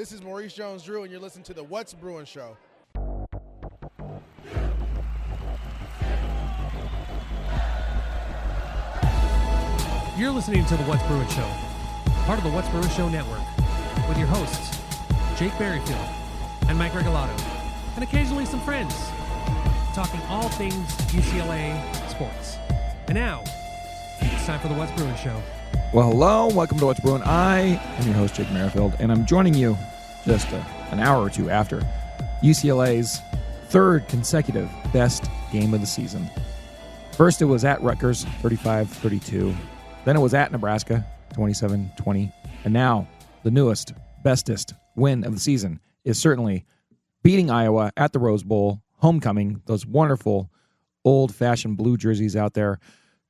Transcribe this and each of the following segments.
This is Maurice Jones-Drew, and you're listening to the What's Bruin Show. You're listening to the What's Bruin Show, part of the What's Bruin Show network, with your hosts, Jake Berryfield and Mike Regalado, and occasionally some friends, talking all things UCLA sports. And now, it's time for the What's Bruin Show. Well, hello, welcome to What's Bruin. I am your host, Jake Merrifield, and I'm joining you just an hour or two after UCLA's third consecutive best game of the season. First, it was at Rutgers, 35-32. Then it was at Nebraska, 27-20. And now, the newest, bestest win of the season is certainly beating Iowa at the Rose Bowl, homecoming, those wonderful old-fashioned blue jerseys out there,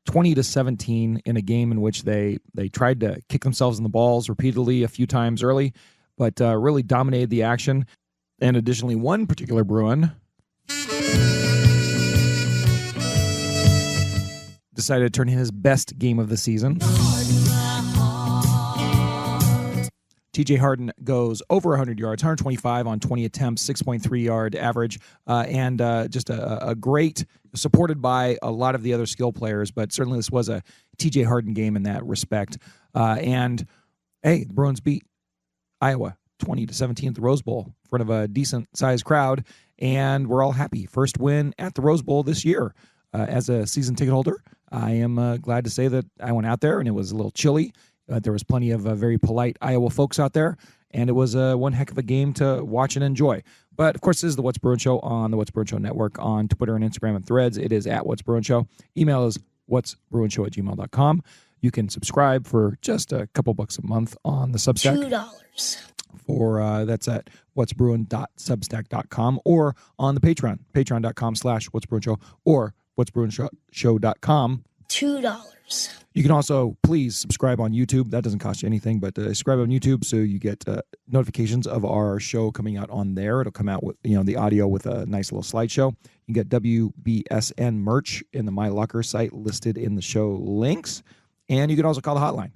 20-17 in a game in which they tried to kick themselves in the balls repeatedly a few times early, but really dominated the action. And additionally, one particular Bruin decided to turn in his best game of the season. TJ Harden goes over 100 yards, 125 on 20 attempts, 6.3 yard average, and just a great, supported by a lot of the other skill players, but certainly this was a TJ Harden game in that respect. And, hey, the Bruins beat Iowa 20-17 at the Rose Bowl in front of a decent-sized crowd, and we're all happy. First win at the Rose Bowl this year. As a season ticket holder, I am glad to say that I went out there, and it was a little chilly. There was plenty of very polite Iowa folks out there, and it was one heck of a game to watch and enjoy. But, of course, this is the What's Bruin Show on the What's Bruin Show Network on Twitter and Instagram and Threads. It is at What's Bruin Show. Email is whatsbruinshow@gmail.com. You can subscribe for just a couple bucks a month on the Substack. $2. That's at whatsbruin.substack.com or on the Patreon, patreon.com/whatsbruinshow or whatsbruinshow.com. $2. You can also please subscribe on YouTube. That doesn't cost you anything, but subscribe on YouTube so you get notifications of our show coming out on there. It'll come out with the audio with a nice little slideshow. You can get WBSN merch in the My Locker site listed in the show links, and you can also call the hotline.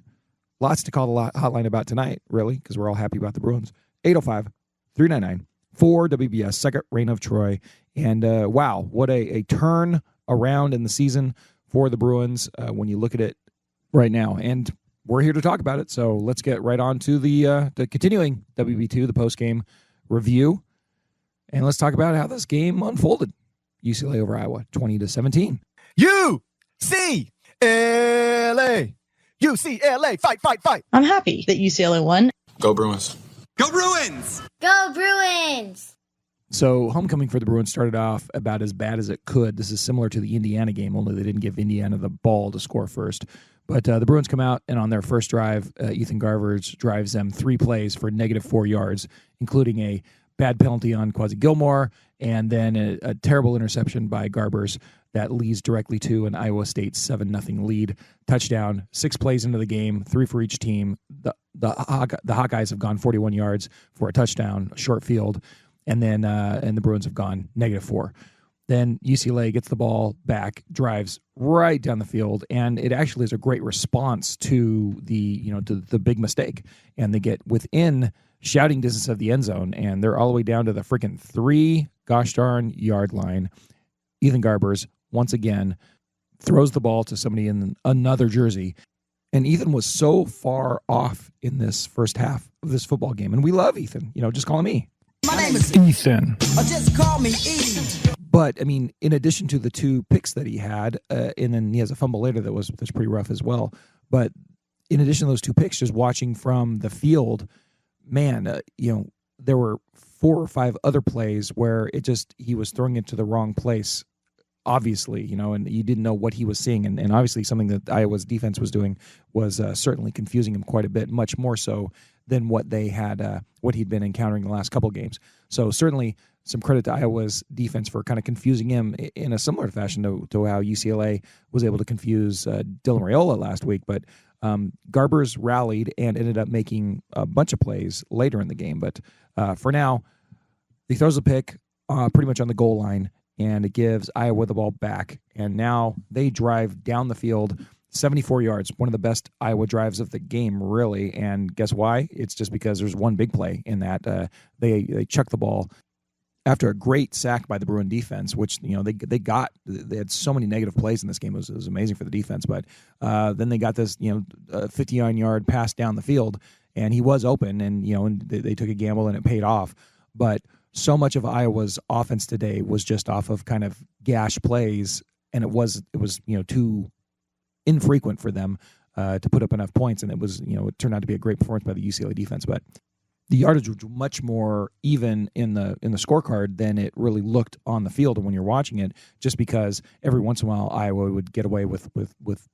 Lots to call the hotline about tonight, really, because we're all happy about the Bruins. 805-399-4WBS, second reign of Troy, and wow, what a turn around in the season for the Bruins when you look at it right now. And we're here to talk about it, so let's get right on to the continuing WB2, the post-game review. And let's talk about how this game unfolded. UCLA over Iowa, 20-17. UCLA! UCLA, fight, fight, fight! I'm happy that UCLA won. Go Bruins. Go Bruins! Go Bruins! So homecoming for the Bruins started off about as bad as it could. This is similar to the Indiana game, only they didn't give Indiana the ball to score first. But the Bruins come out, and on their first drive, Ethan Garbers drives them 3 plays for -4 yards, including a bad penalty on Quasi Gilmore, and then a terrible interception by Garbers that leads directly to an Iowa State 7-0 lead. Touchdown, 6 plays into the game, 3 for each team. The Hawkeyes have gone 41 yards for a touchdown, a short field. And then and the Bruins have gone -4. Then UCLA gets the ball back, drives right down the field, and it actually is a great response to the big mistake. And they get within shouting distance of the end zone, and they're all the way down to the freaking 3 gosh darn yard line. Ethan Garbers once again throws the ball to somebody in another jersey, and Ethan was so far off in this first half of this football game. And we love Ethan, just call him E. My name is Ethan. Just call me E. But, I mean, in addition to the 2 picks that he had, and then he has a fumble later that's pretty rough as well. But in addition to those 2 picks, just watching from the field, man, there were 4 or 5 other plays where he was throwing it to the wrong place, obviously, and you didn't know what he was seeing. And obviously something that Iowa's defense was doing was certainly confusing him quite a bit, much more so than what they had, what he'd been encountering the last couple games. So certainly some credit to Iowa's defense for kind of confusing him in a similar fashion to how UCLA was able to confuse Dylan Raiola last week. But Garbers rallied and ended up making a bunch of plays later in the game. But for now, he throws a pick pretty much on the goal line, and it gives Iowa the ball back. And now they drive down the field 74 yards, one of the best Iowa drives of the game, really. And guess why? It's just because there's one big play in that. They chucked the ball after a great sack by the Bruin defense, which, they had so many negative plays in this game. It was amazing for the defense. But then they got this, 59-yard pass down the field, and he was open, and, and they took a gamble, and it paid off. But so much of Iowa's offense today was just off of kind of gash plays, and it was too infrequent for them to put up enough points, and it turned out to be a great performance by the UCLA defense. But the yardage was much more even in the scorecard than it really looked on the field and when you're watching it, just because every once in a while Iowa would get away with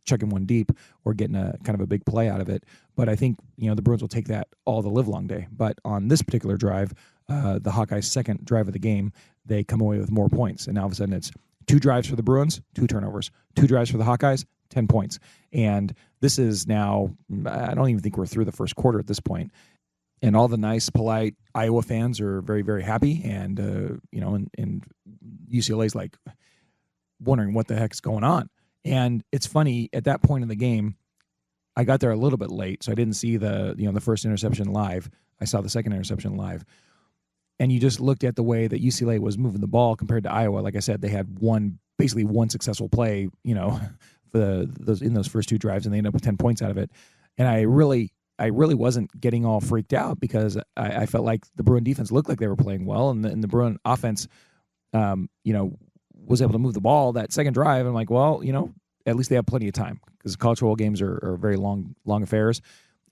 chucking one deep or getting a kind of a big play out of it. But I think the Bruins will take that all the livelong day. But on this particular drive, the Hawkeyes' second drive of the game, they come away with more points, and now all of a sudden it's 2 drives for the Bruins, 2 turnovers, 2 drives for the Hawkeyes, 10 points. And this is now, I don't even think we're through the first quarter at this point. And all the nice, polite Iowa fans are very, very happy. And, and UCLA's like wondering what the heck's going on. And it's funny, at that point in the game, I got there a little bit late, so I didn't see the first interception live. I saw the second interception live. And you just looked at the way that UCLA was moving the ball compared to Iowa. Like I said, they had basically one successful play, in those first 2 drives, and they ended up with 10 points out of it. And I really wasn't getting all freaked out because I felt like the Bruin defense looked like they were playing well, and the Bruin offense, was able to move the ball that second drive. I'm like, well, at least they have plenty of time, because college football games are very long affairs,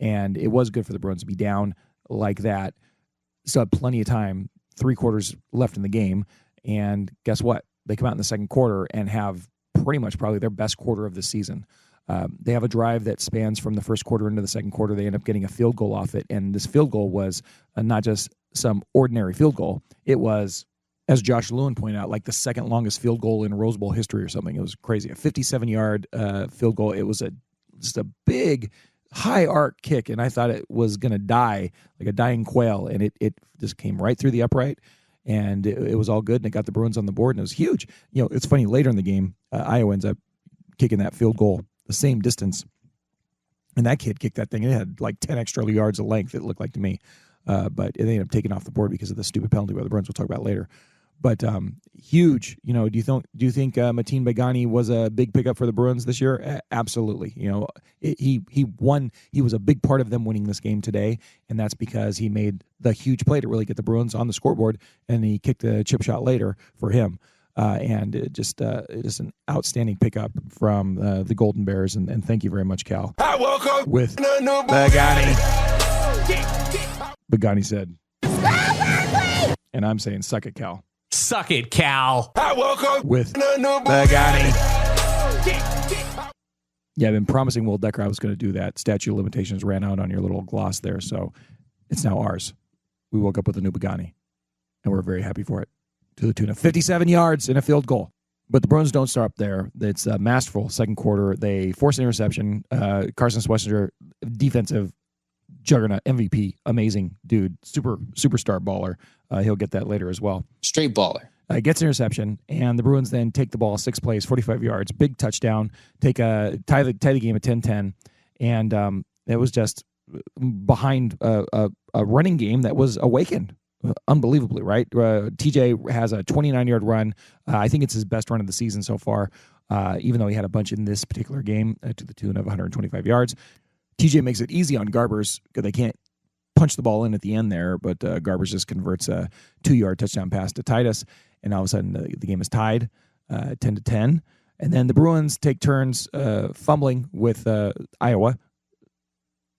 and it was good for the Bruins to be down like that. Still had plenty of time, 3 quarters left in the game, and guess what? They come out in the second quarter and have pretty much probably their best quarter of the season. They have a drive that spans from the first quarter into the second quarter. They end up getting a field goal off it, and this field goal was not just some ordinary field goal. It was, as Josh Lewin pointed out, like the second longest field goal in Rose Bowl history or something. It was crazy. A 57-yard field goal. It was just a big, high arc kick, and I thought it was going to die like a dying quail, and it just came right through the upright, and it was all good, and it got the Bruins on the board, and it was huge. It's funny, later in the game, Iowa ends up kicking that field goal the same distance, and that kid kicked that thing. It had like 10 extra yards of length, it looked like to me, but it ended up taking off the board because of the stupid penalty by the Bruins we'll talk about later. But huge, do you think Mateen Begani was a big pickup for the Bruins this year? Absolutely. He won. He was a big part of them winning this game today, and that's because he made the huge play to really get the Bruins on the scoreboard, and he kicked a chip shot later for him. And just an outstanding pickup from the Golden Bears, and thank you very much, Cal. Hi, welcome With Begani. Begani said, and I'm saying, suck it, Cal. Suck it, Cal. Hi, welcome With Begani. Yeah, I've been promising Will Decker I was going to do that. Statute of limitations ran out on your little gloss there, so it's now ours. We woke up with a new Begani, and we're very happy for it, to the tune of 57 yards and a field goal. But the Bruins don't start up there. It's a masterful second quarter. They force an interception. Carson Swessinger, defensive juggernaut, MVP, amazing dude, superstar baller. He'll get that later as well. Straight baller. Gets an interception, and the Bruins then take the ball 6 plays, 45 yards, big touchdown, tie the game at 10-10, and it was just behind a running game that was awakened. Unbelievably, right? TJ has a 29-yard run. I think it's his best run of the season so far, even though he had a bunch in this particular game to the tune of 125 yards. TJ makes it easy on Garbers because they can't punch the ball in at the end there, but Garbers just converts a 2-yard touchdown pass to Titus, and all of a sudden the game is tied 10-10. And then the Bruins take turns fumbling with Iowa.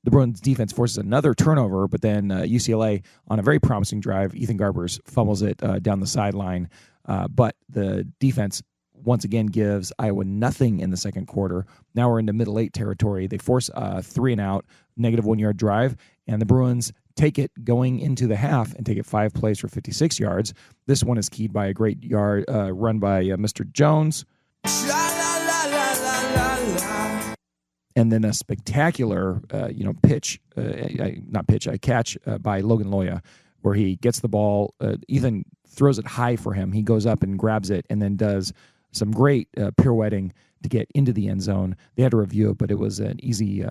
The Bruins defense forces another turnover, but then UCLA, on a very promising drive, Ethan Garbers fumbles it down the sideline. But the defense once again gives Iowa nothing in the second quarter. Now we're into middle eight territory. They force a 3-and-out, negative 1-yard drive, and the Bruins take it going into the half and take it 5 plays for 56 yards. This one is keyed by a great run by Mr. Jones. And then a spectacular, catch by Logan Loya, where he gets the ball. Ethan throws it high for him. He goes up and grabs it, and then does some great pirouetting to get into the end zone. They had to review it, but it was an easy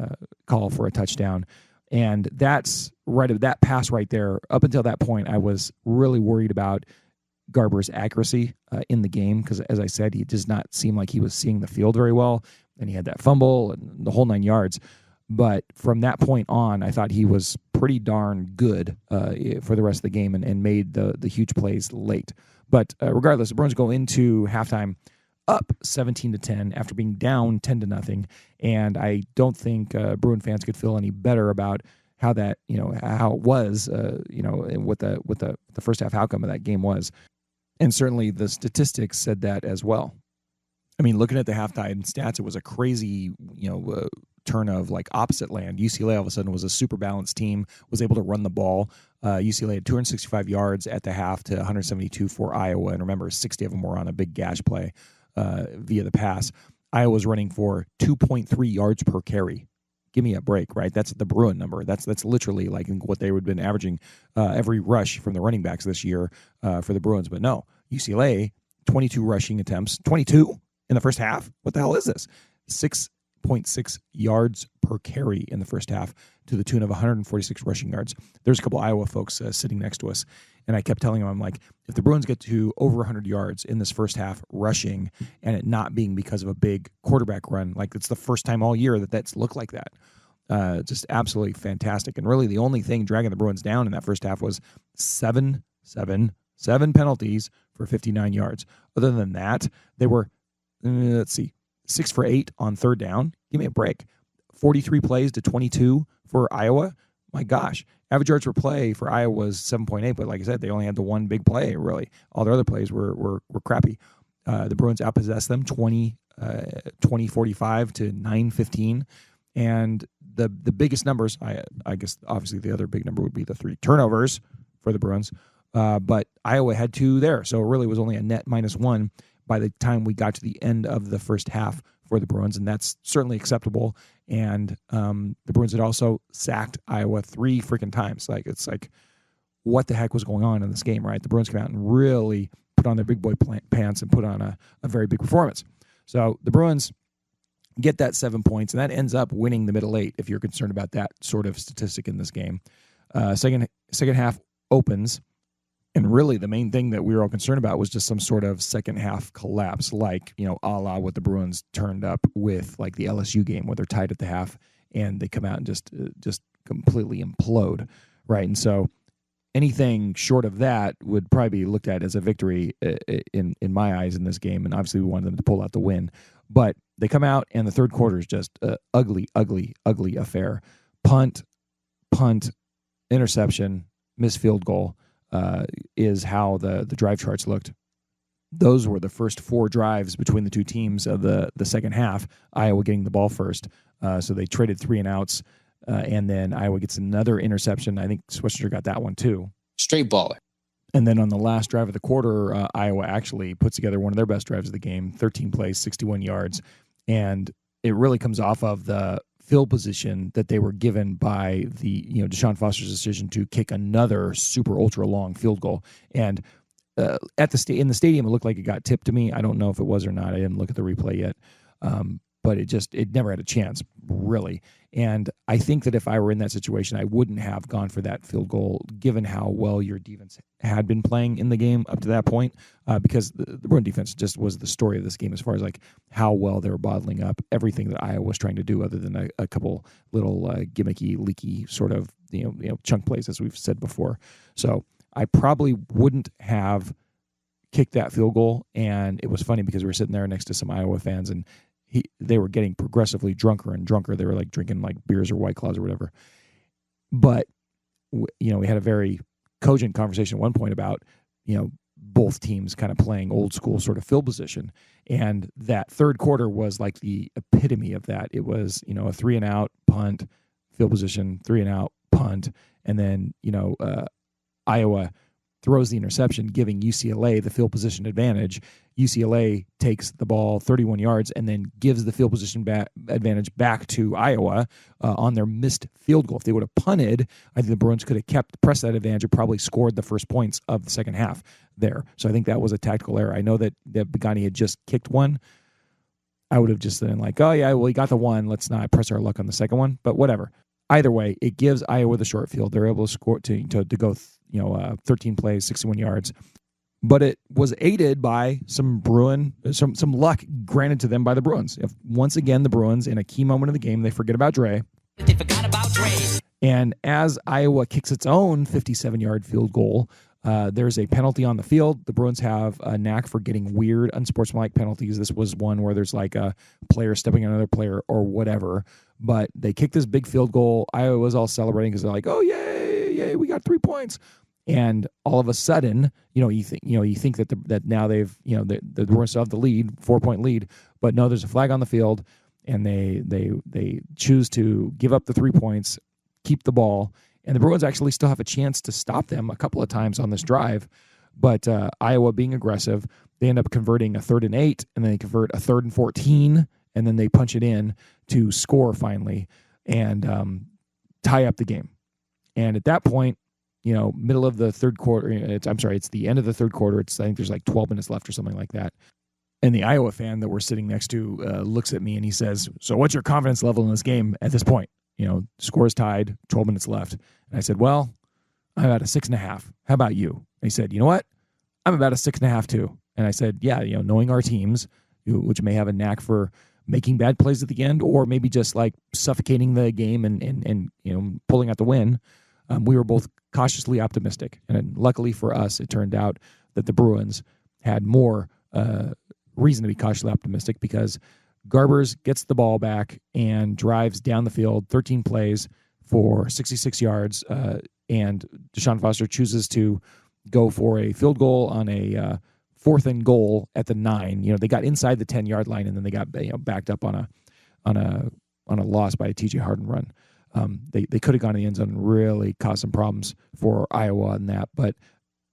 call for a touchdown. And that's that pass right there. Up until that point, I was really worried about Garber's accuracy in the game because, as I said, he does not seem like he was seeing the field very well. And he had that fumble and the whole 9 yards. But from that point on, I thought he was pretty darn good for the rest of the game and made the huge plays late. But regardless, the Bruins go into halftime up 17-10 after being down 10-0, and I don't think Bruin fans could feel any better about how that how it was and what the first half outcome of that game was, and certainly the statistics said that as well. I mean, looking at the halftime stats, it was a crazy turn of like opposite land. UCLA all of a sudden was a super balanced team, was able to run the ball. UCLA had 265 yards at the half to 172 for Iowa, and remember, 60 of them were on a big gash play via the pass. Iowa's running for 2.3 yards per carry. Give me a break, right? That's the Bruin number. That's literally like what they would have been averaging every rush from the running backs this year for the Bruins. But no, UCLA, 22 rushing attempts, 22 in the first half. What the hell is this? 6.6 yards per carry in the first half to the tune of 146 rushing yards. There's a couple Iowa folks sitting next to us, and I kept telling them, I'm like, if the Bruins get to over 100 yards in this first half rushing and it not being because of a big quarterback run, like it's the first time all year that's looked like that. Just absolutely fantastic. And really the only thing dragging the Bruins down in that first half was seven penalties for 59 yards. Other than that, they were, 6 for 8 on third down. Give me a break. 43 plays to 22 for Iowa. My gosh. Average yards per play for Iowa was 7.8, but like I said, they only had the one big play, really. All their other plays were crappy. The Bruins outpossessed them 20-45 to 9-15. And the biggest numbers, I guess obviously the other big number would be the 3 turnovers for the Bruins. But Iowa had 2 there, so it really was only a net -1 by the time we got to the end of the first half for the Bruins, and that's certainly acceptable. And the Bruins had also sacked Iowa 3 freaking times. It's like, what the heck was going on in this game, right? The Bruins came out and really put on their big boy pants and put on a very big performance. So the Bruins get that 7 points, and that ends up winning the middle 8 if you're concerned about that sort of statistic in this game. Second half opens, and really the main thing that we were all concerned about was just some sort of second half collapse, like, a la what the Bruins turned up with like the LSU game where they're tied at the half and they come out and just completely implode, right? And so anything short of that would probably be looked at as a victory in my eyes in this game, and obviously we wanted them to pull out the win. But they come out, and the third quarter is just an ugly affair. Punt, interception, missed field goal. Is how the drive charts looked. Those were the first 4 drives between the two teams of the second half, Iowa getting the ball first. So they traded 3 and outs, and then Iowa gets another interception. I think Swisher got that one too. Straight baller. And then on the last drive of the quarter, Iowa actually puts together one of their best drives of the game, 13 plays, 61 yards. And it really comes off of the field position that they were given by the Deshaun Foster's decision to kick another super ultra long field goal. And in the stadium, it looked like it got tipped to me. I don't know if it was or not. I didn't look at the replay yet. But it never had a chance, really. And I think that if I were in that situation, I wouldn't have gone for that field goal, given how well your defense had been playing in the game up to that point, because the Bruin defense just was the story of this game as far as like how well they were bottling up everything that Iowa was trying to do, other than a couple little gimmicky, leaky sort of chunk plays, as we've said before. So I probably wouldn't have kicked that field goal. And it was funny because we were sitting there next to some Iowa fans, and they were getting progressively drunker and drunker. They were like drinking like beers or White Claws or whatever. But, we had a very cogent conversation at one point about, both teams kind of playing old school sort of field position. And that third quarter was like the epitome of that. It was, a 3 and out punt, field position, 3 and out punt. And then, Iowa throws the interception, giving UCLA the field position advantage. UCLA takes the ball 31 yards and then gives the field position advantage back to Iowa on their missed field goal. If they would have punted, I think the Bruins could have pressed that advantage and probably scored the first points of the second half there. So I think that was a tactical error. I know that Begani had just kicked one. I would have just been like, oh, yeah, well, he got the one. Let's not press our luck on the second one. But whatever. Either way, it gives Iowa the short field. They're able to score to go 13 plays, 61 yards. But it was aided by some luck granted to them by the Bruins. Once again, the Bruins, in a key moment of the game, they forget about Dre. They forgot about Dre. And as Iowa kicks its own 57-yard field goal, there's a penalty on the field. The Bruins have a knack for getting weird, unsportsmanlike penalties. This was one where there's like a player stepping on another player or whatever. But they kicked this big field goal. Iowa was all celebrating because they're like, "Oh, yay, we got 3 points!" And all of a sudden, you think that now they've the Bruins still have the lead, 4-point lead, but no, there's a flag on the field, and they choose to give up the 3 points, keep the ball. And the Bruins actually still have a chance to stop them a couple of times on this drive. But Iowa being aggressive, they end up converting a 3rd and 8, and then they convert a 3rd and 14, and then they punch it in to score finally and tie up the game. And at that point, middle of the third quarter, it's the end of the third quarter. I think there's like 12 minutes left or something like that. And the Iowa fan that we're sitting next to looks at me and he says, "So what's your confidence level in this game at this point? Score is tied, 12 minutes left." And I said, "Well, I'm about a 6.5. How about you?" And he said, "You know what? I'm about a 6.5 too." And I said, "Yeah, knowing our teams, which may have a knack for making bad plays at the end, or maybe just like suffocating the game and pulling out the win, we were both cautiously optimistic." And luckily for us, it turned out that the Bruins had more reason to be cautiously optimistic because Garbers gets the ball back and drives down the field 13 plays for 66 yards, and Deshaun Foster chooses to go for a field goal on a 4th and goal at the 9. They got inside the 10-yard line, and then they got backed up on a loss by a TJ Harden run. They could have gone to the end zone and really caused some problems for Iowa on that, but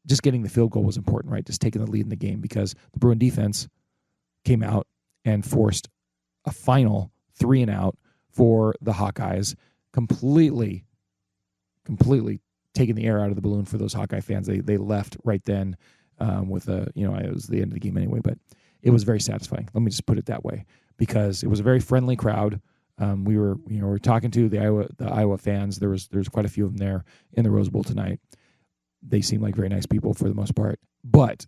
just getting the field goal was important, right? Just taking the lead in the game because the Bruin defense came out and forced a final 3 and out for the Hawkeyes, completely taking the air out of the balloon for those Hawkeye fans. They left right then with it was the end of the game anyway, but it was very satisfying. Let me just put it that way because it was a very friendly crowd. We were talking to the Iowa fans. There's quite a few of them there in the Rose Bowl tonight. They seemed like very nice people for the most part. But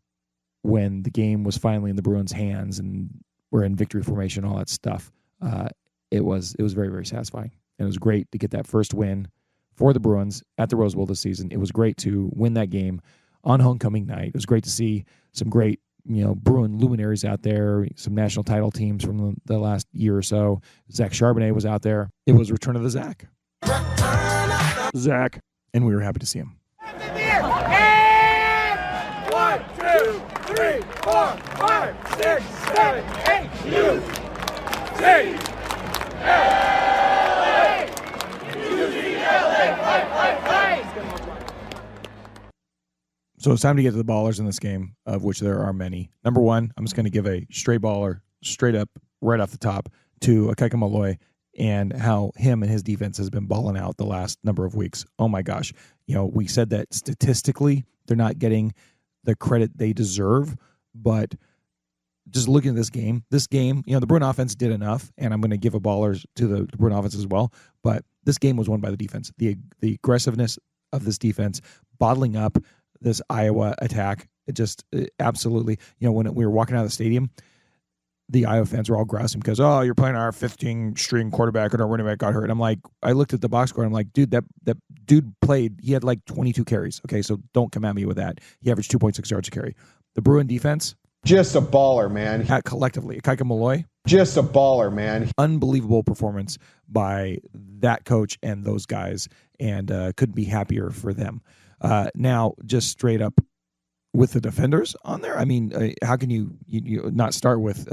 when the game was finally in the Bruins' hands and we're in victory formation, all that stuff, it was very, very satisfying. And it was great to get that first win for the Bruins at the Rose Bowl this season. It was great to win that game on homecoming night. It was great to see some great Bruin luminaries out there, some national title teams from the last year or so. Zach Charbonnet was out there. It was Return of the Zach. Zach. And we were happy to see him. And 1, 2, 3, 4, 5, 6, 7, 8. UCLA! So it's time to get to the ballers in this game, of which there are many. Number one, I'm just going to give a straight baller, straight up, right off the top, to Akaika Malloy and how him and his defense has been balling out the last number of weeks. Oh, my gosh. We said that statistically they're not getting the credit they deserve, but just looking at this game, the Bruin offense did enough, and I'm going to give a baller to the Bruin offense as well, but this game was won by the defense. The aggressiveness of this defense, bottling up this Iowa attack, absolutely, when we were walking out of the stadium, the Iowa fans were all grousing because, "Oh, you're playing our 15-string quarterback and our running back got hurt." I'm like, I looked at the box score and I'm like, dude, that dude played, he had like 22 carries. Okay, so don't come at me with that. He averaged 2.6 yards a carry. The Bruin defense, just a baller, man. Collectively, Akaika Malloy, just a baller, man. Unbelievable performance by that coach and those guys, and couldn't be happier for them. Now, just straight up with the defenders on there, I mean, how can you not start with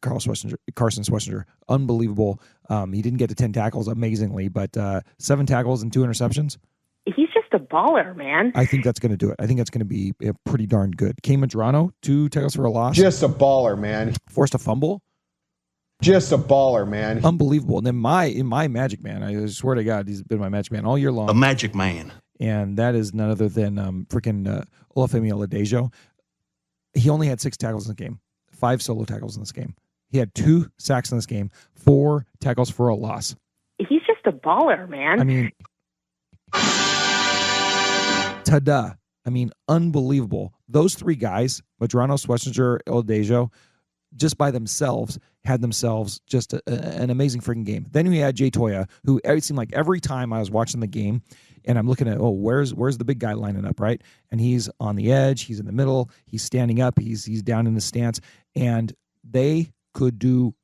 Carson Swessinger? Unbelievable. He didn't get to 10 tackles, amazingly, but 7 tackles and 2 interceptions. He's just just a baller, man. I think that's going to do it. I think that's going to be pretty darn good. Kane Madrano, 2 tackles for a loss. Just a baller, man. Forced a fumble. Just a baller, man. Unbelievable. And then my magic man, I swear to God, he's been my magic man all year long. A magic man. And that is none other than freaking Olafemi Oladejo. He only had 6 tackles in the game, 5 solo tackles in this game. He had 2 sacks in this game, 4 tackles for a loss. He's just a baller, man. I mean, ta-da. I mean, unbelievable. Those 3 guys, Madrano, Schlesinger, Oladejo, just by themselves had themselves just an amazing freaking game. Then we had Jay Toya, who it seemed like every time I was watching the game and I'm looking at, where's the big guy lining up, right? And he's on the edge, he's in the middle, he's standing up, he's down in the stance, and they could do.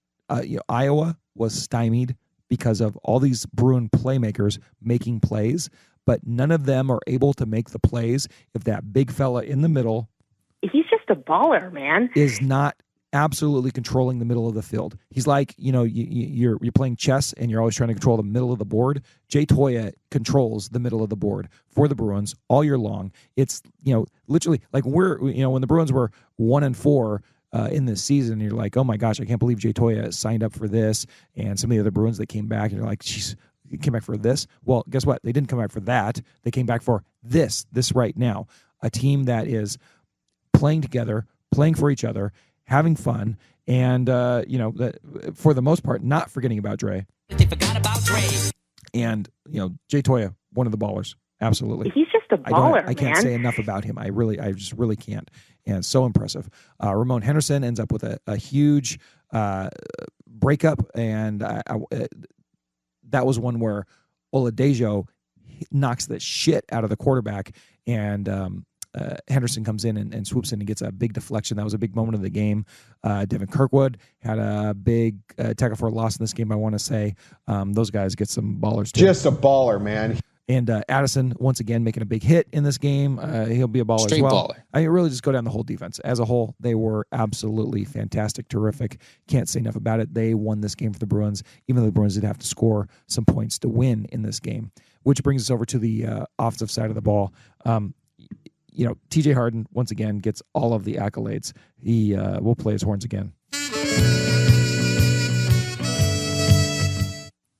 Iowa was stymied because of all these Bruin playmakers making plays, but none of them are able to make the plays if that big fella in the middle. He's just a baller, man. Is not absolutely controlling the middle of the field. He's like, you're playing chess and you're always trying to control the middle of the board. Jay Toya controls the middle of the board for the Bruins all year long. It's, literally like when the Bruins were 1-4 in this season, you're like, oh my gosh, I can't believe Jay Toya signed up for this. And some of the other Bruins that came back and you're like, geez, he came back for this. Well, guess what? They didn't come back for that. They came back for this right now. A team that is playing together, playing for each other, having fun, and for the most part, not forgetting about Dre. They forgot about Dre. And Jay Toya, one of the ballers, absolutely. He's just a baller, I can't say enough about him. I just really can't. And so impressive. Ramon Henderson ends up with a huge breakup, and that was one where Oladejo knocks the shit out of the quarterback, and Henderson comes in and swoops in and gets a big deflection. That was a big moment of the game. Devin Kirkwood had a big tackle for a loss in this game, I want to say. Those guys get some ballers too. Just a baller, man. And Addison, once again, making a big hit in this game. He'll be a baller Straight as well. baller. I really just go down the whole defense. As a whole, they were absolutely fantastic, terrific. Can't say enough about it. They won this game for the Bruins, even though the Bruins did have to score some points to win in this game, which brings us over to the offensive side of the ball. TJ Harden, once again, gets all of the accolades. He will play his horns again.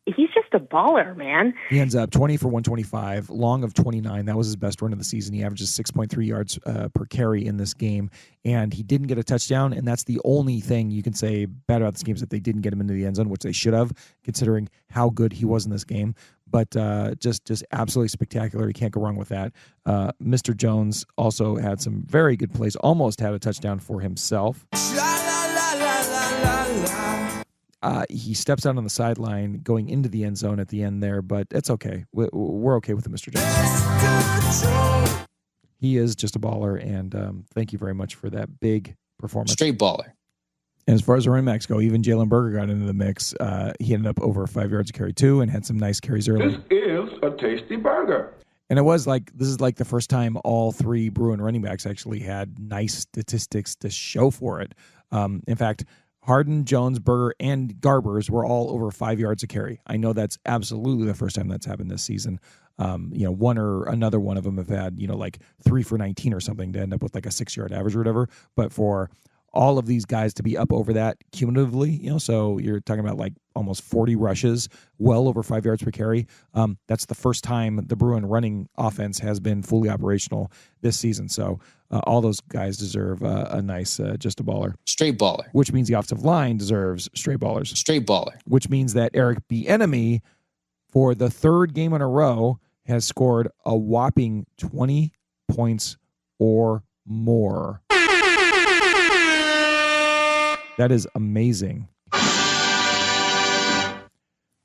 He's just a baller, man. He ends up 20 for 125, long of 29. That was his best run of the season. He averages 6.3 yards per carry in this game, and he didn't get a touchdown, and that's the only thing you can say bad about this game is that they didn't get him into the end zone, which they should have, considering how good he was in this game. But just absolutely spectacular. You can't go wrong with that. Mr. Jones also had some very good plays, almost had a touchdown for himself. He steps out on the sideline going into the end zone at the end there, but it's okay. We're okay with it, Mr. Jones. He is just a baller, and thank you very much for that big performance. Straight baller. And as far as the running backs go, even Jalen Berger got into the mix. He ended up over 5 yards a carry too, and had some nice carries early. This is a tasty burger. And this is like the first time all 3 Bruin running backs actually had nice statistics to show for it. In fact, Harden, Jones, Berger, and Garbers were all over 5 yards a carry. I know that's absolutely the first time that's happened this season. One or another one of them have had, like 3 for 19 or something to end up with like a 6-yard average or whatever. But for all of these guys to be up over that cumulatively, so you're talking about like almost 40 rushes, well over 5 yards per carry. That's the first time the Bruin running offense has been fully operational this season. So all those guys deserve a nice just a baller. Straight baller. Which means the offensive line deserves straight ballers. Straight baller. Which means that Eric Bieniemy, for the 3rd game in a row, has scored a whopping 20 points or more. That is amazing.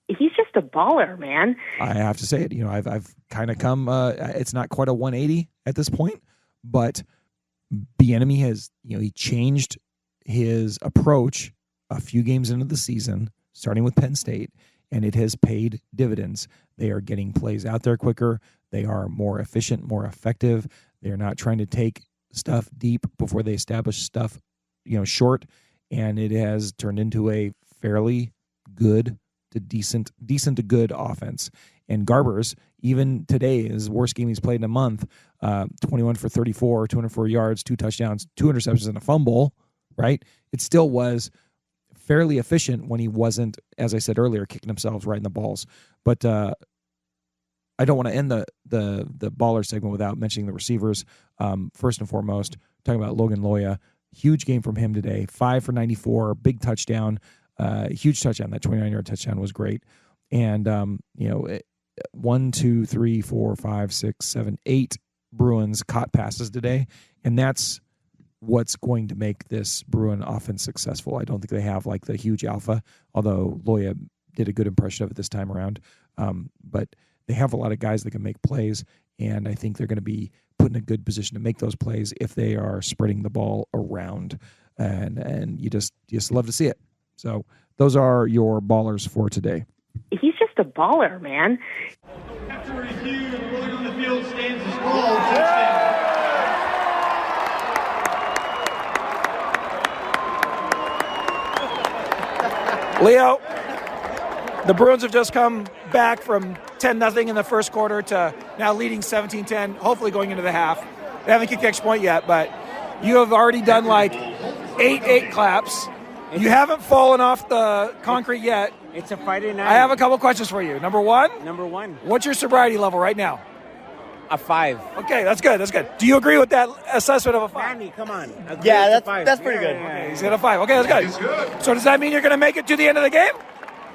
He's just a baller, man. I have to say it. I've kind of come. It's not quite a 180 at this point, but Bieniemy has, he changed his approach a few games into the season, starting with Penn State, and it has paid dividends. They are getting plays out there quicker. They are more efficient, more effective. They are not trying to take stuff deep before they establish stuff, short. And it has turned into a fairly good to decent to good offense. And Garbers, even today, is the worst game he's played in a month. 21 for 34, 204 yards, 2 touchdowns, 2 interceptions, and a fumble. Right? It still was fairly efficient when he wasn't, as I said earlier, kicking himself right in the balls. But I don't want to end the baller segment without mentioning the receivers. First and foremost, talking about Logan Loya. Huge game from him today. 5 for 94, big touchdown, huge touchdown. That 29-yard touchdown was great. And, 1, 2, 3, 4, 5, 6, 7, 8 Bruins caught passes today. And that's what's going to make this Bruin offense successful. I don't think they have like the huge alpha, although Loya did a good impression of it this time around. But they have a lot of guys that can make plays, and I think they're going to be put in a good position to make those plays if they are spreading the ball around. And you just love to see it. So those are your ballers for today. He's just a baller, man. After review, the ruling on the field stands as called. Leo, the Bruins have just come back from 10-0 in the first quarter to now leading 17-10, hopefully going into the half. They haven't kicked the extra point yet, but you have already done like 8 claps. You haven't fallen off the concrete yet. It's a Friday night. I have a couple questions for you. Number one, what's your sobriety level right now? A 5. Okay, that's good. Do you agree with that assessment of a 5? Manny, come on. Yeah, that's pretty good. Okay, he's got a 5. Okay, that's good. So does that mean you're going to make it to the end of the game?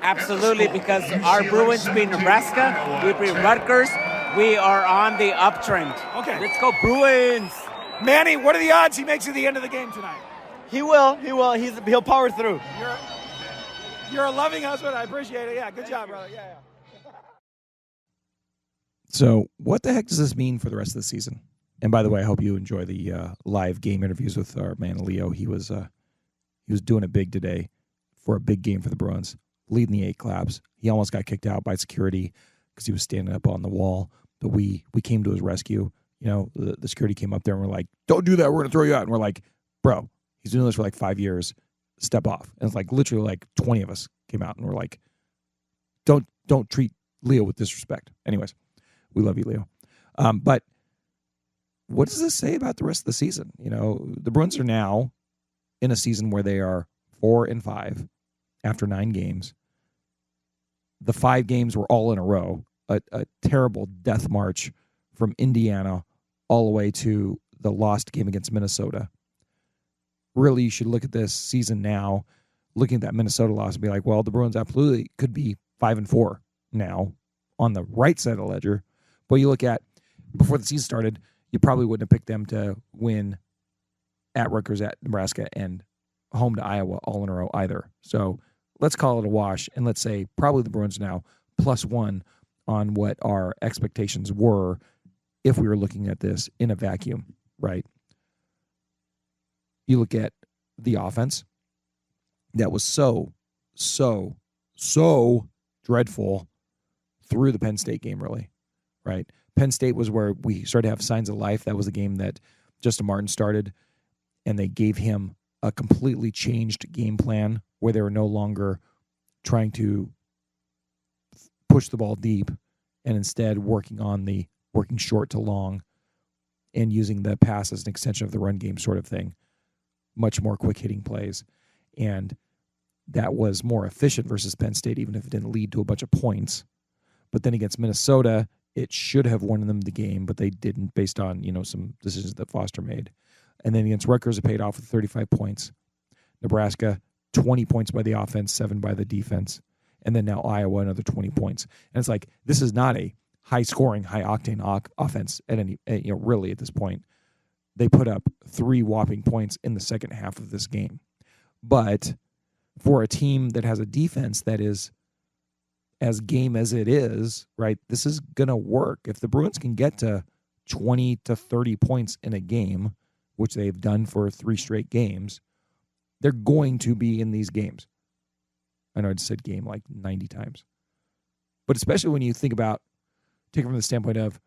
Absolutely, because our Bruins beat Nebraska, we beat Rutgers, we are on the uptrend. Okay. Let's go Bruins. Manny, what are the odds he makes it to the end of the game tonight? He will. He'll power through. You're a loving husband. I appreciate it. Yeah, good job, brother. Yeah. So what the heck does this mean for the rest of the season? And by the way, I hope you enjoy the live game interviews with our man Leo. He was doing it big today for a big game for the Bruins, leading the 8 claps. He almost got kicked out by security because he was standing up on the wall. But we came to his rescue. You know, the security came up there and we're like, "Don't do that. We're going to throw you out." And we're like, "Bro, he's doing this for like 5 years. Step off." And it's like literally like 20 of us came out and we're like, don't treat Leo with disrespect. Anyways, we love you, Leo. But what does this say about the rest of the season? You know, the Bruins are now in a season where they are 4-5 after 9 games. The 5 games were all in a row. A terrible death march from Indiana all the way to the lost game against Minnesota. Really, you should look at this season now, looking at that Minnesota loss and be like, well, the Bruins absolutely could be 5-4 now on the right side of the ledger. But you look at, before the season started, you probably wouldn't have picked them to win at Rutgers, at Nebraska, and home to Iowa all in a row either. So let's call it a wash, and let's say probably the Bruins now +1 on what our expectations were if we were looking at this in a vacuum, right? You look at the offense that was so dreadful through the Penn State game, really, right? Penn State was where we started to have signs of life. That was the game that Justin Martin started, and they gave him a completely changed game plan where they were no longer trying to push the ball deep and instead working short to long and using the pass as an extension of the run game sort of thing. Much more quick hitting plays. And that was more efficient versus Penn State, even if it didn't lead to a bunch of points. But then against Minnesota, it should have won them the game, but they didn't based on, some decisions that Foster made. And then against Rutgers, it paid off with 35 points. Nebraska, 20 points by the offense, 7 by the defense. And then now Iowa, another 20 points. And it's like, this is not a high-scoring, high-octane offense at any, really at this point. They put up 3 whopping points in the second half of this game. But for a team that has a defense that is as game as it is, right, this is going to work. If the Bruins can get to 20 to 30 points in a game, which they've done for 3 straight games, they're going to be in these games. I know I just said game like 90 times. But especially when you think about, take it from the standpoint of,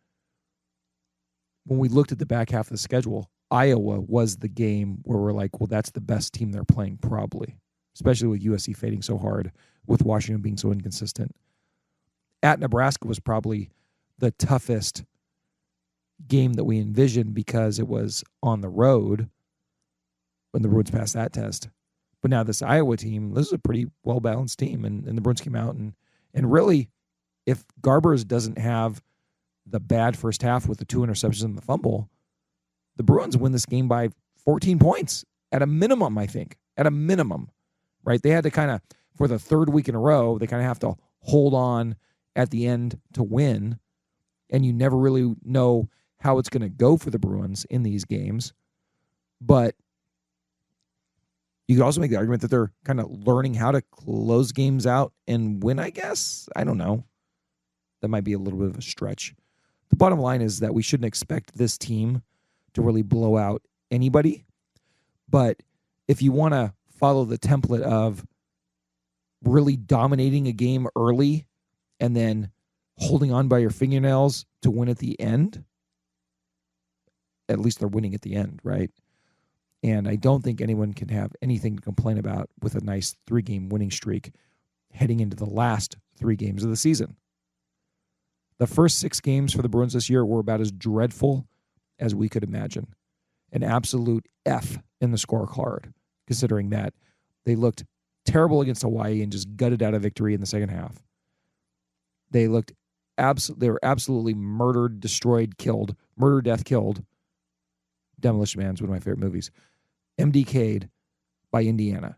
when we looked at the back half of the schedule, Iowa was the game where we're like, well, that's the best team they're playing probably. especially with USC fading so hard, with Washington being so inconsistent. At Nebraska was probably the toughest game that we envisioned because it was on the road when the Bruins passed that test. But now this Iowa team, this is a pretty well-balanced team, and the Bruins came out and really, if Garbers doesn't have the bad first half with the 2 interceptions and the fumble, the Bruins win this game by 14 points at a minimum, I think. At a minimum, right? They had to kind of, for the third week in a row, they kind of have to hold on at the end to win, and you never really know how it's going to go for the Bruins in these games. But you could also make the argument that they're kind of learning how to close games out and win, I guess. I don't know. That might be a little bit of a stretch. The bottom line is that we shouldn't expect this team to really blow out anybody. But if you want to follow the template of really dominating a game early and then holding on by your fingernails to win at the end, at least they're winning at the end, right? And I don't think anyone can have anything to complain about with a nice 3-game winning streak heading into the last 3 games of the season. The first 6 games for the Bruins this year were about as dreadful as we could imagine. An absolute F in the scorecard, considering that they looked terrible against Hawaii and just gutted out a victory in the second half. They were absolutely murdered, destroyed, killed, murder, death, killed. Demolition Man's one of my favorite movies. MDK'd by Indiana.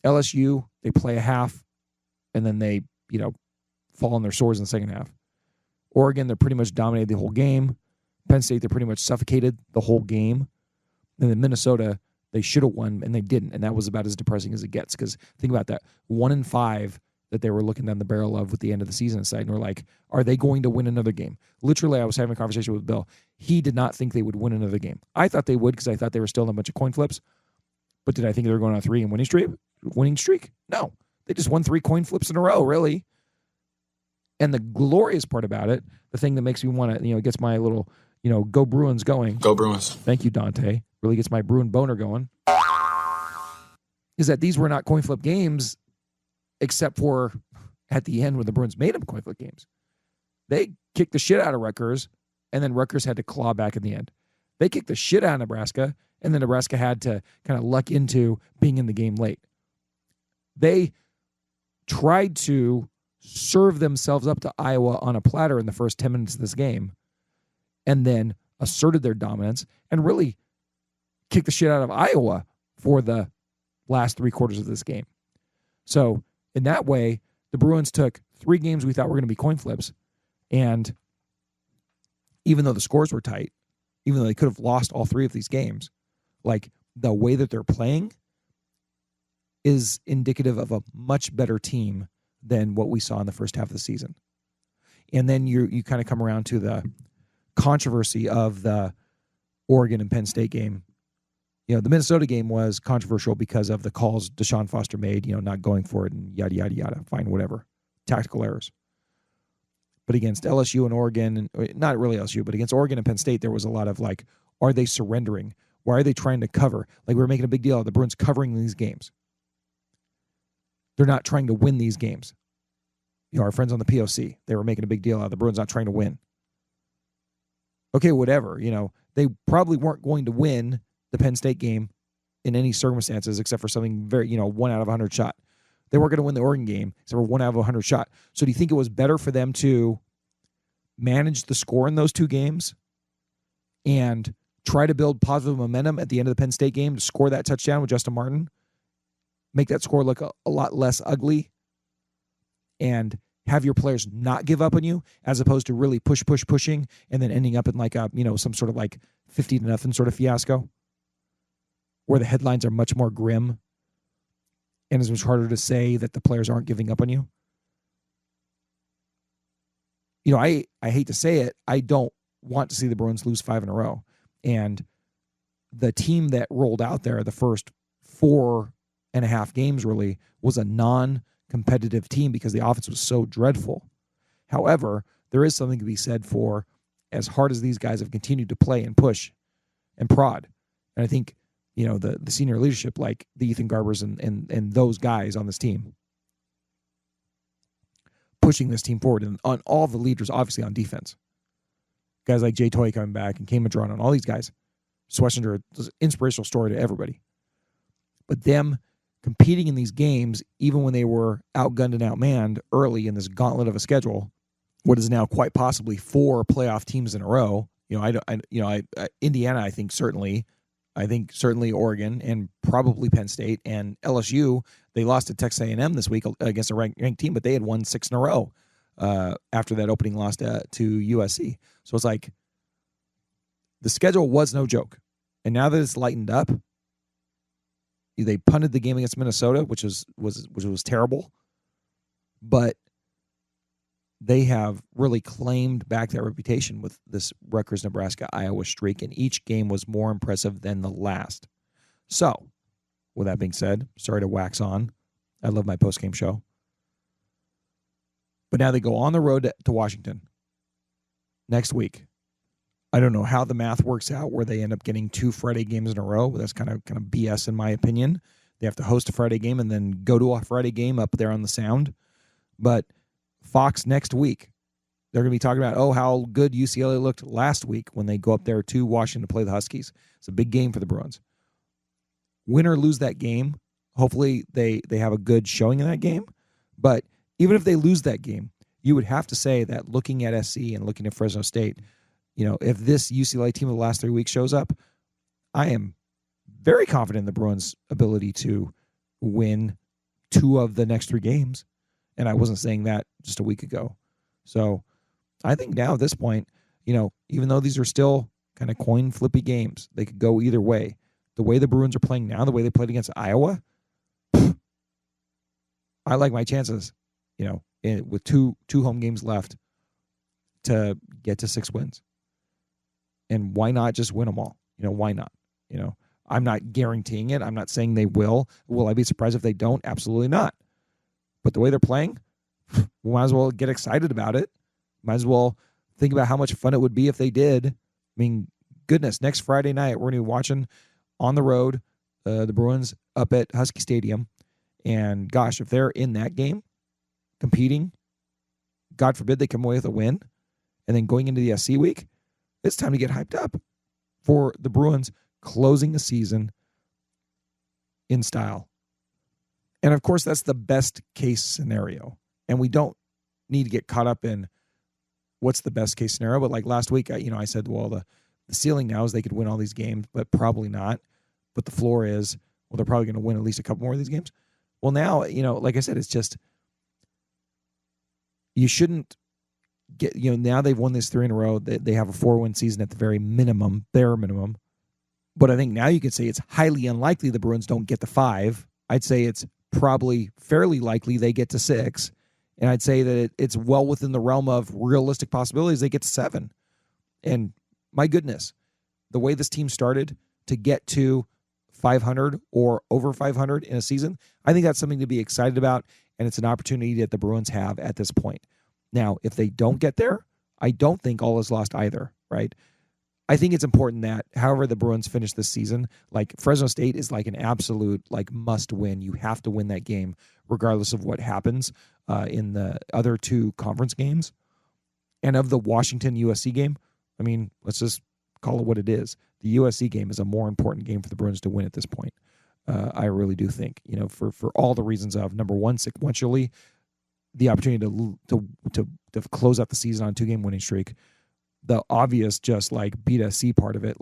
LSU, they play a half, and then they, fall on their swords in the second half. Oregon, they're pretty much dominated the whole game. Penn State, they pretty much suffocated the whole game. And then Minnesota, they should have won, and they didn't. And that was about as depressing as it gets. Because think about that. 1-5 that they were looking down the barrel of with the end of the season side. And we're like, are they going to win another game? Literally, I was having a conversation with Bill. He did not think they would win another game. I thought they would because I thought they were still in a bunch of coin flips. But did I think they were going on a 3-game winning streak? No. They just won 3 coin flips in a row, really. And the glorious part about it, the thing that makes me want to, gets my little, go Bruins going. Go Bruins. Thank you, Dante. Really gets my Bruin boner going. Is that these were not coin flip games, except for at the end when the Bruins made them coin flip games. They kicked the shit out of Rutgers, and then Rutgers had to claw back in the end. They kicked the shit out of Nebraska, and then Nebraska had to kind of luck into being in the game late. They tried to serve themselves up to Iowa on a platter in the first 10 minutes of this game, and then asserted their dominance and really kicked the shit out of Iowa for the last 3 quarters of this game. So in that way, the Bruins took 3 games we thought were going to be coin flips, and even though the scores were tight, even though they could have lost all 3 of these games, like the way that they're playing is indicative of a much better team than what we saw in the first half of the season. And then you kind of come around to the controversy of the Oregon and Penn State game. The Minnesota game was controversial because of the calls Deshaun Foster made, not going for it and yada, yada, yada. Fine, whatever. Tactical errors. But against LSU and Oregon, and not really LSU, but against Oregon and Penn State, there was a lot of like, are they surrendering? Why are they trying to cover? Like, we're making a big deal of the Bruins covering these games. They're not trying to win these games. Our friends on the POC, they were making a big deal out of the Bruins not trying to win. Okay, whatever. They probably weren't going to win the Penn State game in any circumstances except for something very, 1 out of 100 shot. They weren't going to win the Oregon game except for 1 out of 100 shot. So do you think it was better for them to manage the score in those 2 games and try to build positive momentum at the end of the Penn State game to score that touchdown with Justin Martin, make that score look a lot less ugly, and have your players not give up on you, as opposed to really pushing, and then ending up in like a, some sort of like 50-0 sort of fiasco, where the headlines are much more grim, and it's much harder to say that the players aren't giving up on you. I hate to say it, I don't want to see the Bruins lose 5 in a row. And the team that rolled out there the first 4.5 games really was a non-competitive team because the offense was so dreadful. However, there is something to be said for as hard as these guys have continued to play and push and prod. And I think, the senior leadership, like the Ethan Garbers and those guys on this team, pushing this team forward, and on all the leaders, obviously on defense. Guys like Jay Toy coming back and Kay Madron and all these guys. Schlesinger was an inspirational story to everybody. But them competing in these games, even when they were outgunned and outmanned early in this gauntlet of a schedule, what is now quite possibly 4 playoff teams in a row. Indiana, I think certainly Oregon and probably Penn State and LSU. They lost to Texas A&M this week against a ranked team, but they had won 6 in a row after that opening loss to USC. So it's like the schedule was no joke, and now that it's lightened up, they punted the game against Minnesota, which was terrible, but they have really claimed back their reputation with this Rutgers, Nebraska, Iowa streak, and each game was more impressive than the last. So, with that being said, sorry to wax on. I love my post-game show. But now they go on the road to Washington next week. I don't know how the math works out where they end up getting 2 Friday games in a row. That's kind of BS in my opinion. They have to host a Friday game and then go to a Friday game up there on the Sound. But Fox next week, they're going to be talking about, how good UCLA looked last week when they go up there to Washington to play the Huskies. It's a big game for the Bruins. Win or lose that game, hopefully they have a good showing in that game. But even if they lose that game, you would have to say that looking at SC and looking at Fresno State, if this UCLA team of the last 3 weeks shows up, I am very confident in the Bruins' ability to win 2 of the next 3 games. And I wasn't saying that just a week ago. So I think now at this point, even though these are still kind of coin flippy games, they could go either way. The way the Bruins are playing now, the way they played against Iowa, I like my chances, with two home games left to get to 6 wins. And why not just win them all? Why not? I'm not guaranteeing it. I'm not saying they will. Will I be surprised if they don't? Absolutely not. But the way they're playing, we might as well get excited about it. Might as well think about how much fun it would be if they did. I mean, goodness, next Friday night, we're going to be watching on the road the Bruins up at Husky Stadium. And gosh, if they're in that game, competing, God forbid they come away with a win, and then going into the SC week, it's time to get hyped up for the Bruins closing the season in style. And of course, that's the best case scenario. And we don't need to get caught up in what's the best case scenario. But like last week, I said, well, the ceiling now is they could win all these games, but probably not. But the floor is, well, they're probably going to win at least a couple more of these games. Well, now, like I said, it's just, you shouldn't get, now they've won this 3 in a row. They have a 4-win season at the very minimum, bare minimum. But I think now you could say it's highly unlikely the Bruins don't get to 5. I'd say it's probably fairly likely they get to 6. And I'd say that it's well within the realm of realistic possibilities they get to 7. And my goodness, the way this team started to get to 500 or over 500 in a season, I think that's something to be excited about. And it's an opportunity that the Bruins have at this point. Now, if they don't get there, I don't think all is lost either, right? I think it's important that however the Bruins finish this season, like Fresno State is like an absolute must win. You have to win that game regardless of what happens in the other 2 conference games. And of the Washington USC game, I mean, let's just call it what it is. The USC game is a more important game for the Bruins to win at this point. I really do think, for all the reasons of, number one, sequentially, the opportunity to close out the season on a 2-game winning streak. The obvious just beat SC part of it,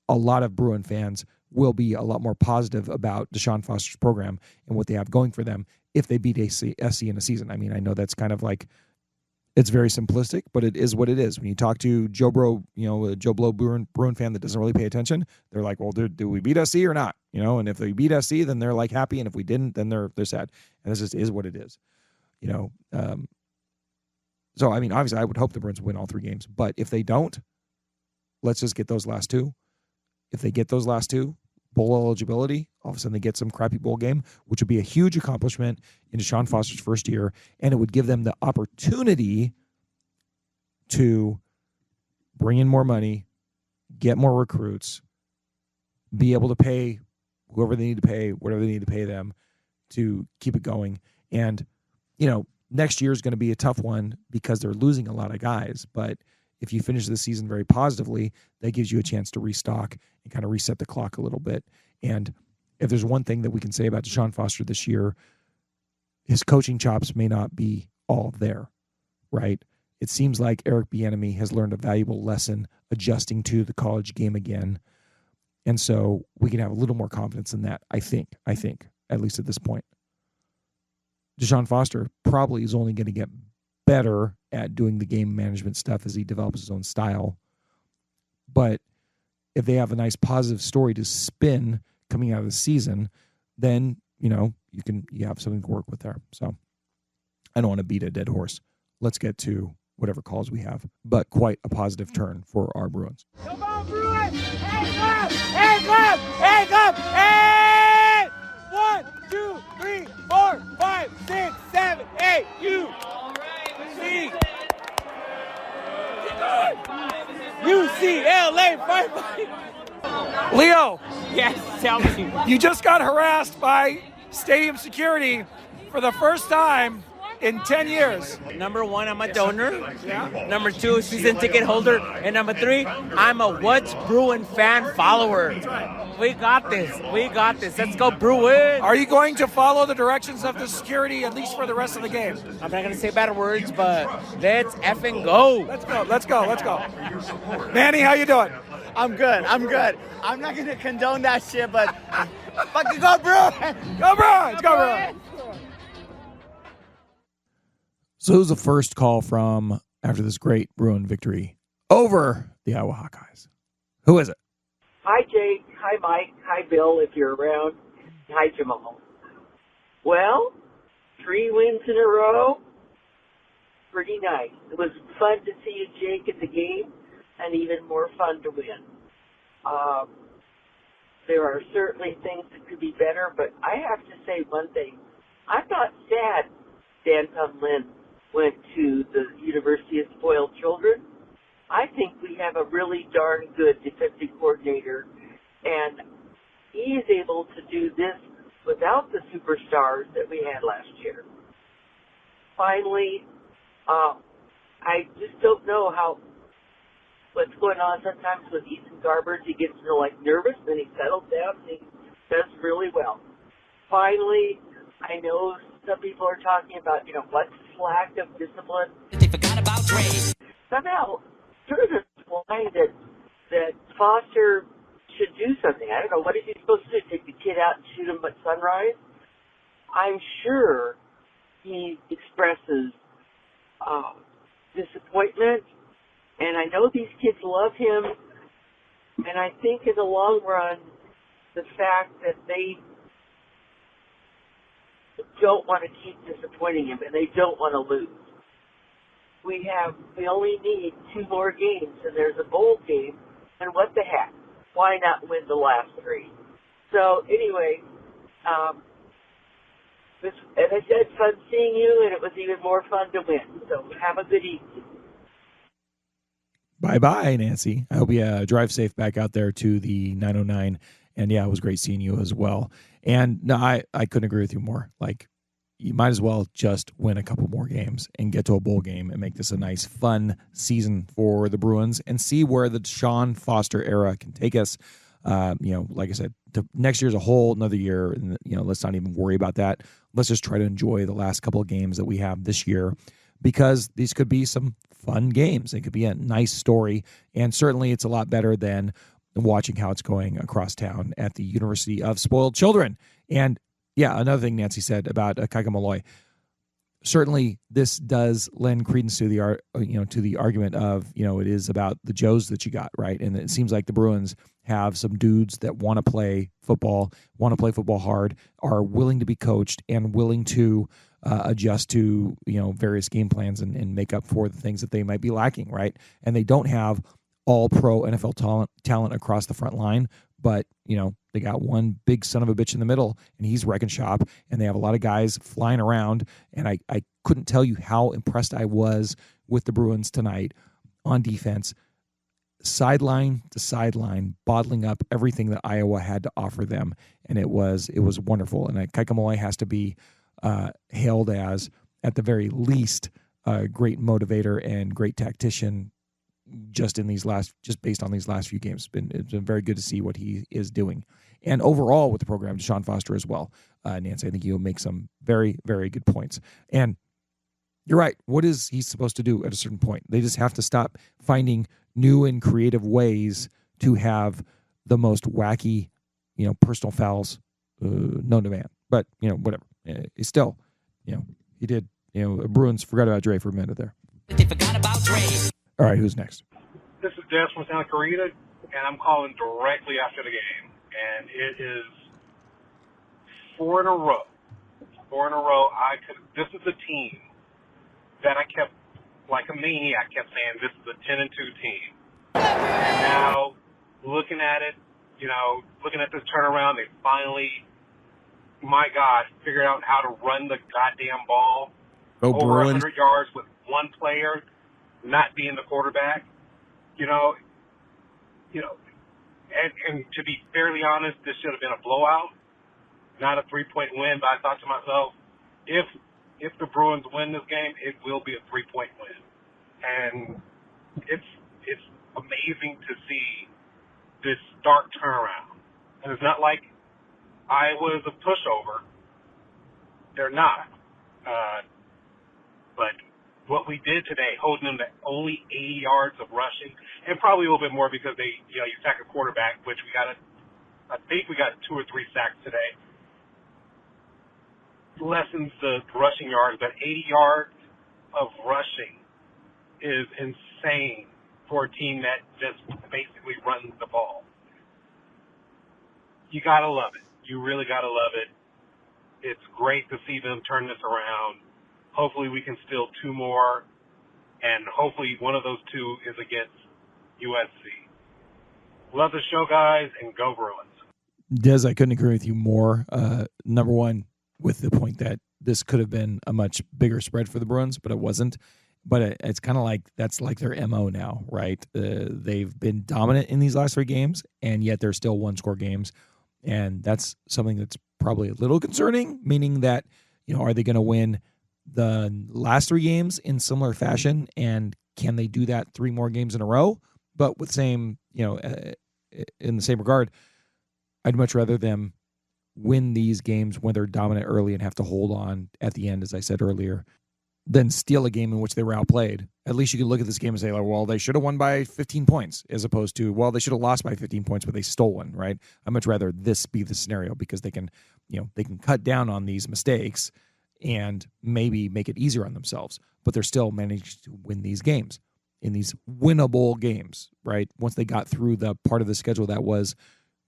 a lot of Bruin fans will be a lot more positive about Deshaun Foster's program and what they have going for them if they beat SC in a season. I mean, I know that's kind of it's very simplistic, but it is what it is. When you talk to Joe Bro, Joe Blow Bruin fan that doesn't really pay attention, they're like, well, do we beat SC or not? And if they beat SC, then they're happy, and if we didn't, then they're sad. And this just is what it is. So, I mean, obviously, I would hope the Bruins win all 3 games. But if they don't, let's just get those last 2. If they get those last 2, bowl eligibility, all of a sudden they get some crappy bowl game, which would be a huge accomplishment in Deshaun Foster's first year. And it would give them the opportunity to bring in more money, get more recruits, be able to pay whoever they need to pay, whatever they need to pay them to keep it going. And, next year is going to be a tough one because they're losing a lot of guys. But if you finish the season very positively, that gives you a chance to restock and kind of reset the clock a little bit. And if there's one thing that we can say about Deshaun Foster this year, his coaching chops may not be all there, right? It seems like Eric Bieniemy has learned a valuable lesson adjusting to the college game again. And so we can have a little more confidence in that, I think, at least at this point. Deshaun Foster probably is only going to get better at doing the game management stuff as he develops his own style. But if they have a nice positive story to spin coming out of the season, then, you have something to work with there. So I don't want to beat a dead horse. Let's get to whatever calls we have, but quite a positive turn for our Bruins. Come on, Bruins! Hands up! Hands up! Hands up! Hey! 1, 2, 3, 4, 5, 6, 7, 8. UC! UCLA! 5. Leo! Yes, tell me. You just got harassed by stadium security for the first time in 10 years. Number 1, I'm a donor. Yeah. Number 2, season ticket holder. And number 3, I'm a What's Bruin fan follower. We got this. Let's go, Bruin. Are you going to follow the directions of the security at least for the rest of the game? I'm not going to say bad words, but let's effing go. Let's go. Manny, how you doing? I'm good. I'm not going to condone that shit, but fucking go, Bruin! Go, Bruins! So who's the first call from after this great Bruin victory over the Iowa Hawkeyes? Who is it? Hi, Jake. Hi, Mike. Hi, Bill, if you're around. Hi, Jamaal. Well, 3 wins in a row. Pretty nice. It was fun to see you, Jake, at the game, and even more fun to win. There are certainly things that could be better, but I have to say one thing. I'm not sad Dan Lynn went to the University of Spoiled Children. I think we have a really darn good defensive coordinator, and he is able to do this without the superstars that we had last year. Finally, I just don't know what's going on sometimes with Ethan Garbers. He gets nervous, then he settles down, and he does really well. Finally, I know some people are talking about, what's lack of discipline. They forgot about trade. Somehow, sort of implying that Foster should do something. I don't know. What is he supposed to do? Take the kid out and shoot him at sunrise? I'm sure he expresses disappointment, and I know these kids love him, and I think in the long run, the fact that they don't want to keep disappointing him, and they don't want to lose. We only need 2 more games, and there's a bowl game, and what the heck? Why not win the last 3? So anyway, as I said, fun seeing you, and it was even more fun to win. So have a good evening. Bye-bye, Nancy. I hope you drive safe back out there to the 909. And yeah, it was great seeing you as well. And no, I couldn't agree with you more. You might as well just win a couple more games and get to a bowl game and make this a nice, fun season for the Bruins and see where the Deshaun Foster era can take us. Like I said, next year's a whole another year. And, let's not even worry about that. Let's just try to enjoy the last couple of games that we have this year, because these could be some fun games. It could be a nice story. And certainly it's a lot better than watching how it's going across town at the University of Spoiled Children. And yeah, another thing Nancy said about Kaika Malloy. Certainly, this does lend credence to the argument of it is about the Joes that you got, right? And it seems like the Bruins have some dudes that want to play football hard, are willing to be coached, and willing to adjust to various game plans and make up for the things that they might be lacking, right? And they don't have all pro NFL talent across the front line, but they got one big son of a bitch in the middle, and he's wrecking shop, and they have a lot of guys flying around. And I couldn't tell you how impressed I was with the Bruins tonight on defense. sideline to sideline, bottling up everything that Iowa had to offer them, and it was wonderful. And Kaikamole has to be hailed as, at the very least, a great motivator and great tactician. Just based on these last few games, it's been very good to see what he is doing, and overall with the program, Deshaun Foster as well. Nancy, I think you'll make some very, very good points. And you're right. What is he supposed to do at a certain point? They just have to stop finding new and creative ways to have the most wacky, personal fouls known to man. But whatever. He's still, he did. Bruins forgot about Dre for a minute there. They forgot about Dre. All right, who's next? This is Des from Santa Clarita, and I'm calling directly after the game. And it is 4 in a row. 4 in a row. This is a team that I kept, like a maniac, kept saying this is a 10-2 team. And now, looking at it, looking at this turnaround, they finally, my God, figured out how to run the goddamn ball. Go over Bruins. 100 yards with one player not being the quarterback. And to be fairly honest, this should have been a blowout, not a 3-point win. But I thought to myself, if the Bruins win this game, it will be a 3-point win. And it's amazing to see this stark turnaround. And it's not like Iowa is a pushover. They're not. But what we did today, holding them to only 80 yards of rushing, and probably a little bit more because you sack a quarterback, which I think we got 2 or 3 sacks today, lessens the rushing yards, but 80 yards of rushing is insane for a team that just basically runs the ball. You got to love it. You really got to love it. It's great to see them turn this around. Hopefully we can steal 2 more, and hopefully one of those 2 is against USC. Love the show, guys, and go Bruins. Des, I couldn't agree with you more. Number one, with the point that this could have been a much bigger spread for the Bruins, but it wasn't. But it's kind of like that's like their MO now, right? They've been dominant in these last 3 games, and yet they're still 1-score games. And that's something that's probably a little concerning, meaning that, are they going to win the last 3 games in similar fashion, and can they do that 3 more games in a row? But with same, in the same regard, I'd much rather them win these games when they're dominant early and have to hold on at the end, as I said earlier, than steal a game in which they were outplayed. At least you could look at this game and say, well, they should have won by 15 points, as opposed to, well, they should have lost by 15 points, but they stole one, right? I'd much rather this be the scenario because they can, they can cut down on these mistakes and maybe make it easier on themselves, but they're still managed to win these games in these winnable games, right? Once they got through the part of the schedule that was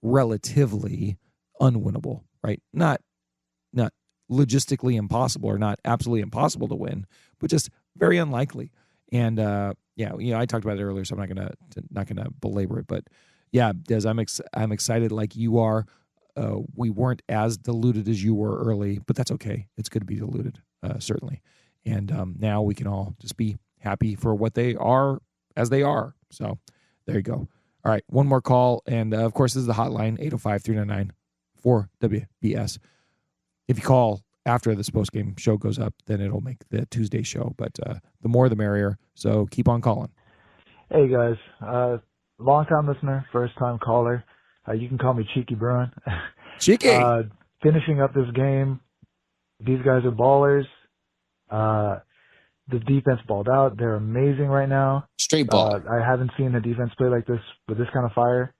relatively unwinnable, right? Not logistically impossible or not absolutely impossible to win, but just very unlikely. And I talked about it earlier, so I'm not gonna belabor it. But yeah, Des, I'm excited like you are. We weren't as diluted as you were early, but that's okay. It's good to be diluted, certainly. And now we can all just be happy for what they are as they are. So there you go. All right, one more call. And, of course, this is the hotline, 805-399-4WBS. If you call after this postgame show goes up, then it'll make the Tuesday show. But the more the merrier, so keep on calling. Hey, guys. Long-time listener, first-time caller. You can call me Cheeky Bruin. Cheeky! Finishing up this game, these guys are ballers. The defense balled out. They're amazing right now. Straight ball. I haven't seen a defense play like this with this kind of fire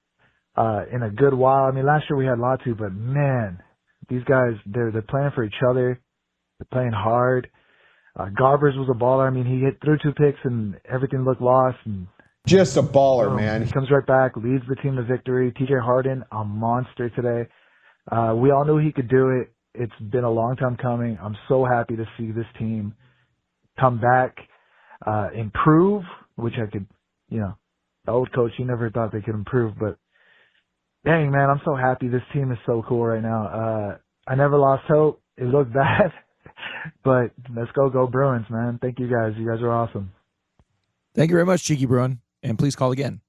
in a good while. I mean, last year we had Latu, but man, these guys, they're playing for each other. They're playing hard. Garbers was a baller. I mean, he threw 2 picks and everything looked lost. And just a baller, man. He comes right back, leads the team to victory. TJ Harden, a monster today. We all knew he could do it. It's been a long time coming. I'm so happy to see this team come back, improve, which I could, the old coach, he never thought they could improve, but dang, man, I'm so happy. This team is so cool right now. I never lost hope. It looked bad, but let's go Bruins, man. Thank you guys. You guys are awesome. Thank you very much, Cheeky Bruin, and please call again.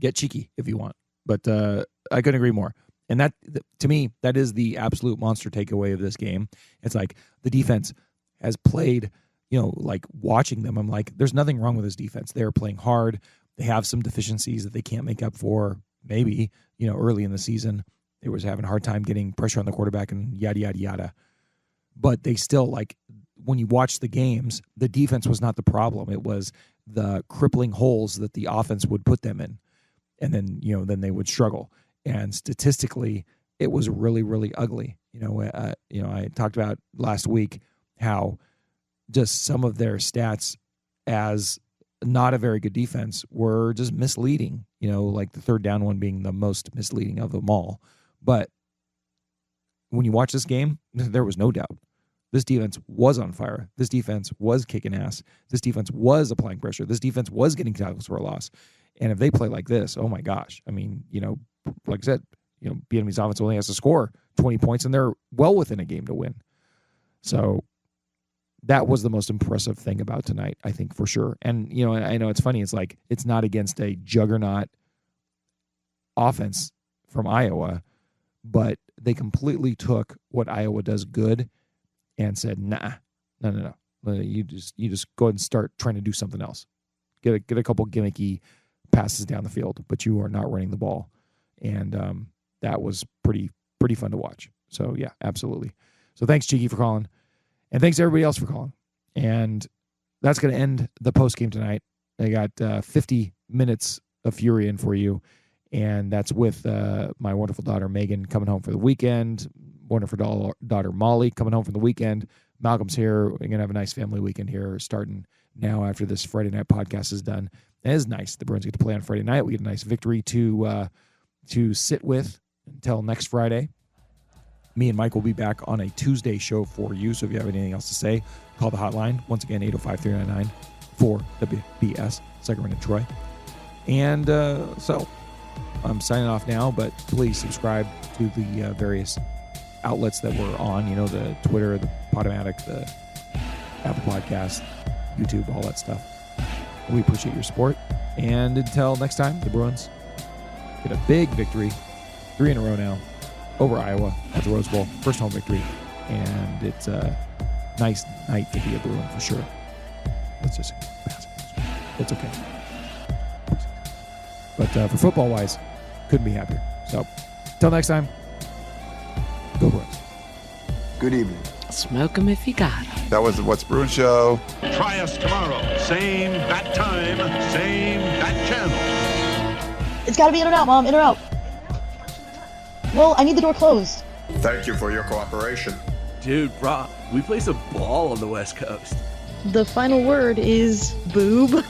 get cheeky if you want. But I couldn't agree more. And that, to me, that is the absolute monster takeaway of this game. It's like the defense has played, like watching them, I'm like, there's nothing wrong with this defense. They're playing hard. They have some deficiencies that they can't make up for. Maybe, early in the season, they was having a hard time getting pressure on the quarterback and yada, yada, yada. But they still, like, when you watch the games, the defense was not the problem. It was the crippling holes that the offense would put them in. And then, then they would struggle. And statistically, it was really, really ugly. I talked about last week how just some of their stats as not a very good defense were just misleading, like the third down one being the most misleading of them all. But when you watch this game, there was no doubt. This defense was on fire. This defense was kicking ass. This defense was applying pressure. This defense was getting tackles for a loss. And if they play like this, oh my gosh. I mean, like I said, Vietnamese offense only has to score 20 points and they're well within a game to win. So that was the most impressive thing about tonight, I think, for sure. And, I know it's funny. It's like, it's not against a juggernaut offense from Iowa, but they completely took what Iowa does good and said, no. You just go ahead and start trying to do something else. Get a couple gimmicky passes down the field, but you are not running the ball. And that was pretty fun to watch. So, yeah, absolutely. So thanks, Cheeky, for calling. And thanks to everybody else for calling. And that's going to end the postgame tonight. I got 50 minutes of fury in for you. And that's with my wonderful daughter, Megan, coming home for the weekend. Wonderful daughter, Molly, coming home for the weekend. Malcolm's here. We're going to have a nice family weekend here starting now after this Friday night podcast is done. It is nice. The Bruins get to play on Friday night. We get a nice victory to sit with until next Friday. Me and Mike will be back on a Tuesday show for you. So if you have anything else to say, call the hotline. Once again, 805-399-4WBS, Sacramento, Troy. And so I'm signing off now, but please subscribe to the various outlets that we're on. The Twitter, the Podomatic, the Apple Podcast, YouTube, all that stuff. We appreciate your support. And until next time, the Bruins get a big victory, 3 in a row now, over Iowa at the Rose Bowl. First home victory. And it's a nice night to be a Bruin for sure. Let's just pass it. It's okay. But for football-wise, couldn't be happier. So, until next time, go Bruins. Good evening. Smoke 'em if you got 'em. That was the What's Bruin Show. Try us tomorrow. Same bat time, same bat channel. It's got to be in or out, Mom. In or out. Well, I need the door closed. Thank you for your cooperation. Dude, brah, we play some ball on the West Coast. The final word is boob.